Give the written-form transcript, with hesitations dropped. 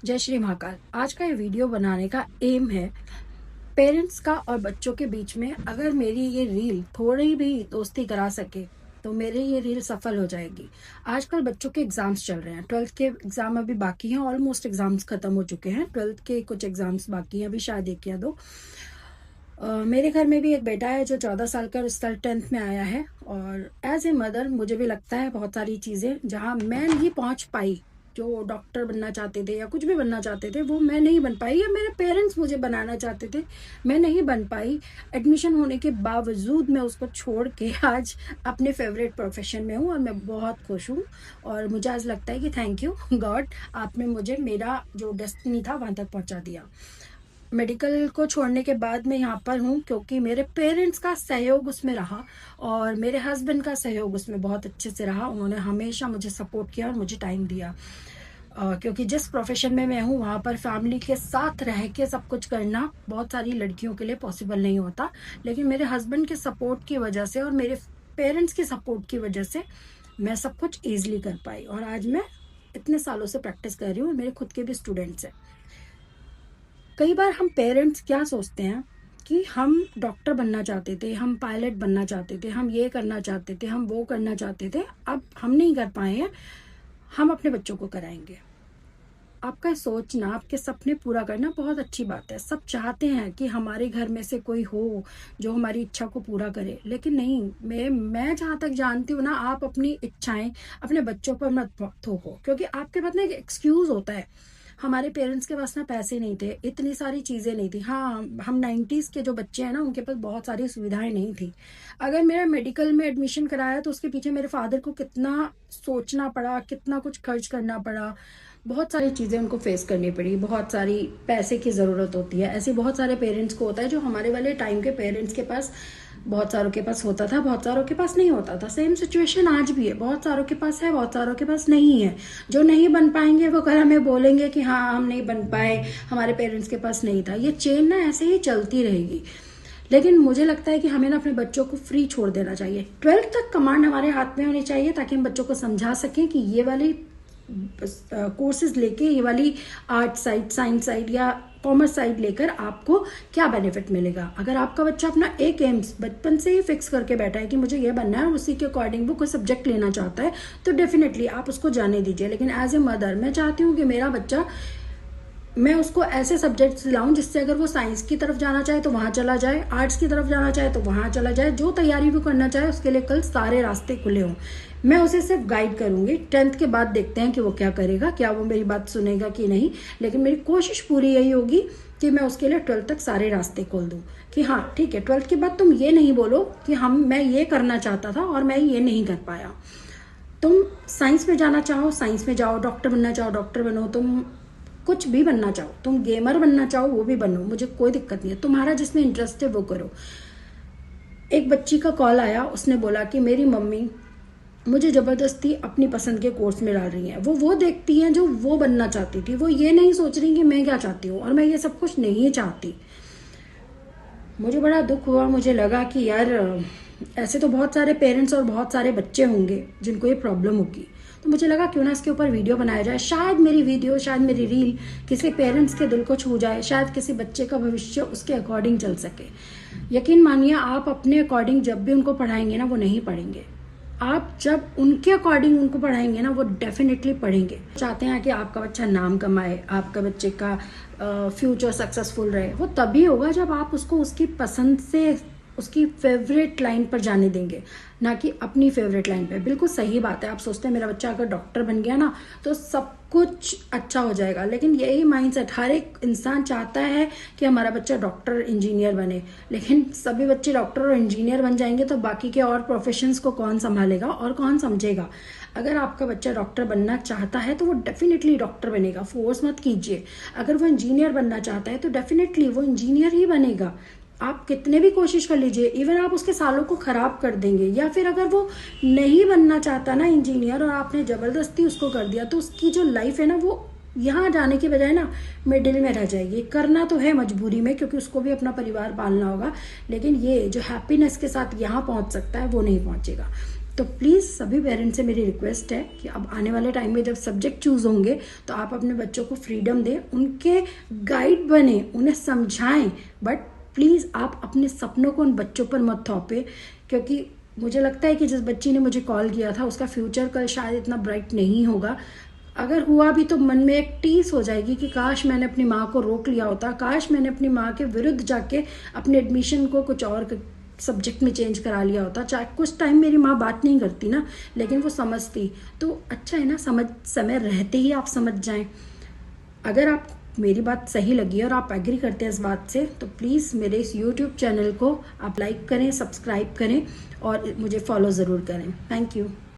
जय श्री महाकाल। आज का ये वीडियो बनाने का एम है पेरेंट्स का और बच्चों के बीच में। अगर मेरी ये रील थोड़ी भी दोस्ती करा सके तो मेरी ये रील सफल हो जाएगी। आजकल बच्चों के एग्जाम्स चल रहे हैं, 12th के एग्जाम अभी बाकी हैं, ऑलमोस्ट एग्जाम्स खत्म हो चुके हैं। 12th के कुछ एग्जाम्स बाकी हैं, अभी शायद 1 या 2। मेरे घर में भी एक बेटा है जो 14 साल का, इस साल 10th में आया है। और एज ए मदर मुझे भी लगता है बहुत सारी चीज़ें जहाँ मैं नहीं पहुँच पाई, जो डॉक्टर बनना चाहते थे या कुछ भी बनना चाहते थे वो मैं नहीं बन पाई, या मेरे पेरेंट्स मुझे बनाना चाहते थे मैं नहीं बन पाई। एडमिशन होने के बावजूद मैं उसको छोड़ के आज अपने फेवरेट प्रोफेशन में हूँ और मैं बहुत खुश हूँ। और मुझे आज लगता है कि थैंक यू गॉड, आपने मुझे मेरा जो डेस्टिनी था वहाँ तक पहुँचा दिया। मेडिकल को छोड़ने के बाद मैं यहाँ पर हूँ क्योंकि मेरे पेरेंट्स का सहयोग उसमें रहा और मेरे हस्बैंड का सहयोग उसमें बहुत अच्छे से रहा। उन्होंने हमेशा मुझे सपोर्ट किया और मुझे टाइम दिया। क्योंकि जिस प्रोफेशन में मैं हूँ वहाँ पर फैमिली के साथ रह के सब कुछ करना बहुत सारी लड़कियों के लिए पॉसिबल नहीं होता। लेकिन मेरे हस्बैंड के सपोर्ट की वजह से और मेरे पेरेंट्स के सपोर्ट की वजह से मैं सब कुछ ईजिली कर पाई और आज मैं इतने सालों से प्रैक्टिस कर रही हूँ। मेरे खुद के भी स्टूडेंट्स हैं। कई बार हम पेरेंट्स क्या सोचते हैं कि हम डॉक्टर बनना चाहते थे, हम पायलट बनना चाहते थे, हम ये करना चाहते थे, हम वो करना चाहते थे, अब हम नहीं कर पाए हैं, हम अपने बच्चों को कराएंगे। आपका सोचना, आपके सपने पूरा करना बहुत अच्छी बात है। सब चाहते हैं कि हमारे घर में से कोई हो जो हमारी इच्छा को पूरा करे, लेकिन नहीं, मैं जहाँ तक जानती हूँ ना, आप अपनी इच्छाएं अपने बच्चों पर मत थोपो, क्योंकि आपके पास ना एक एक्सक्यूज होता है। हमारे पेरेंट्स के पास ना पैसे नहीं थे, इतनी सारी चीज़ें नहीं थी। हाँ, हम 90s के जो बच्चे हैं ना, उनके पास बहुत सारी सुविधाएं नहीं थी। अगर मेरा मेडिकल में एडमिशन कराया तो उसके पीछे मेरे फादर को कितना सोचना पड़ा, कितना कुछ खर्च करना पड़ा, बहुत सारी चीज़ें उनको फेस करनी पड़ी, बहुत सारी पैसे की ज़रूरत होती है। ऐसे बहुत सारे पेरेंट्स को होता है जो हमारे वाले टाइम के पेरेंट्स के पास, बहुत सारों के पास होता था, बहुत सारों के पास नहीं होता था। सेम सिचुएशन आज भी है, बहुत सारों के पास है, बहुत सारों के पास नहीं है। जो नहीं बन पाएंगे वो कल हमें बोलेंगे कि हाँ हम नहीं बन पाए, हमारे पेरेंट्स के पास नहीं था। ये चेन ना ऐसे ही चलती रहेगी। लेकिन मुझे लगता है कि हमें ना अपने बच्चों को फ्री छोड़ देना चाहिए। 12th तक कमांड हमारे हाथ में होनी चाहिए ताकि हम बच्चों को समझा सकें कि ये वाली कोर्सेज लेके, ये वाली आर्ट साइड, साइंस साइड या कॉमर्स साइड लेकर आपको क्या बेनिफिट मिलेगा। अगर आपका बच्चा अपना एक एम्स बचपन से ही फिक्स करके बैठा है कि मुझे ये बनना है और उसी के अकॉर्डिंग वो कोई सब्जेक्ट लेना चाहता है, तो डेफिनेटली आप उसको जाने दीजिए। लेकिन एज ए मदर मैं चाहती हूँ कि मेरा बच्चा, मैं उसको ऐसे सब्जेक्ट्स लाऊं जिससे अगर वो साइंस की तरफ जाना चाहे तो वहाँ चला जाए, आर्ट्स की तरफ जाना चाहे तो वहाँ चला जाए, जो तैयारी भी करना चाहे उसके लिए कल सारे रास्ते खुले हों। मैं उसे सिर्फ गाइड करूंगी। 10th के बाद देखते हैं कि वो क्या करेगा, क्या वो मेरी बात सुनेगा कि नहीं। लेकिन मेरी कोशिश पूरी यही होगी कि मैं उसके लिए 12th तक सारे रास्ते खोल दूँ कि हाँ ठीक है, 12th के बाद तुम ये नहीं बोलो कि मैं ये करना चाहता था और मैं ये नहीं कर पाया। तुम साइंस में जाना चाहो साइंस में जाओ, डॉक्टर बनना चाहो डॉक्टर बनो, तुम कुछ भी बनना चाहो, तुम गेमर बनना चाहो वो भी बनो, मुझे कोई दिक्कत नहीं है। तुम्हारा जिसमें इंटरेस्ट है वो करो। एक बच्ची का कॉल आया, उसने बोला कि मेरी मम्मी मुझे ज़बरदस्ती अपनी पसंद के कोर्स में डाल रही हैं। वो देखती हैं जो वो बनना चाहती थी, वो ये नहीं सोच रही कि मैं क्या चाहती हूँ और मैं ये सब कुछ नहीं चाहती। मुझे बड़ा दुख हुआ। मुझे लगा कि यार ऐसे तो बहुत सारे पेरेंट्स और बहुत सारे बच्चे होंगे जिनको ये प्रॉब्लम होगी। तो मुझे लगा क्यों ना इसके ऊपर वीडियो बनाया जाए। शायद मेरी वीडियो, शायद मेरी रील किसी पेरेंट्स के दिल को छू जाए, शायद किसी बच्चे का भविष्य उसके अकॉर्डिंग चल सके। यकीन मानिए, आप अपने अकॉर्डिंग जब भी उनको पढ़ाएंगे ना, वो नहीं पढ़ेंगे। आप जब उनके अकॉर्डिंग उनको पढ़ाएंगे ना, वो डेफिनेटली पढ़ेंगे। चाहते हैं कि आपका बच्चा नाम कमाए, आपका बच्चे का फ्यूचर सक्सेसफुल रहे, वो तभी होगा जब आप उसको उसकी पसंद से उसकी फेवरेट लाइन पर जाने देंगे, ना कि अपनी फेवरेट लाइन पे। बिल्कुल सही बात है। आप सोचते हैं मेरा बच्चा अगर डॉक्टर बन गया ना तो सब कुछ अच्छा हो जाएगा, लेकिन यही माइंडसेट हर एक इंसान चाहता है कि हमारा बच्चा डॉक्टर इंजीनियर बने। लेकिन सभी बच्चे डॉक्टर और इंजीनियर बन जाएंगे तो बाकी के और प्रोफेशंस को कौन संभालेगा और कौन समझेगा। अगर आपका बच्चा डॉक्टर बनना चाहता है तो वो डेफिनेटली डॉक्टर बनेगा, फोर्स मत कीजिए। अगर वो इंजीनियर बनना चाहता है तो डेफिनेटली वो इंजीनियर ही बनेगा। आप कितने भी कोशिश कर लीजिए, इवन आप उसके सालों को खराब कर देंगे। या फिर अगर वो नहीं बनना चाहता ना इंजीनियर और आपने जबरदस्ती उसको कर दिया, तो उसकी जो लाइफ है ना, वो यहाँ जाने की बजाय ना मिडिल में रह जाएगी। करना तो है मजबूरी में, क्योंकि उसको भी अपना परिवार पालना होगा, लेकिन ये जो हैप्पीनेस के साथ यहाँ पहुँच सकता है वो नहीं पहुँचेगा। तो प्लीज़ सभी पेरेंट्स से मेरी रिक्वेस्ट है कि अब आने वाले टाइम में जब सब्जेक्ट चूज़ होंगे तो आप अपने बच्चों को फ्रीडम दें, उनके गाइड बने, उन्हें समझाएं, बट प्लीज़ आप अपने सपनों को उन बच्चों पर मत थोपें, क्योंकि मुझे लगता है कि जिस बच्ची ने मुझे कॉल किया था उसका फ्यूचर कल शायद इतना ब्राइट नहीं होगा। अगर हुआ भी तो मन में एक टीस हो जाएगी कि काश मैंने अपनी माँ को रोक लिया होता, काश मैंने अपनी माँ के विरुद्ध जाके अपने एडमिशन को कुछ और सब्जेक्ट में चेंज करा लिया होता। चाहे कुछ टाइम मेरी माँ बात नहीं करती ना, लेकिन वो समझती, तो अच्छा है ना, समय रहते ही आप समझ जाएं। अगर आप मेरी बात सही लगी और आप एग्री करते हैं इस बात से, तो प्लीज़ मेरे इस यूट्यूब चैनल को आप लाइक करें, सब्सक्राइब करें और मुझे फॉलो ज़रूर करें। Thank you.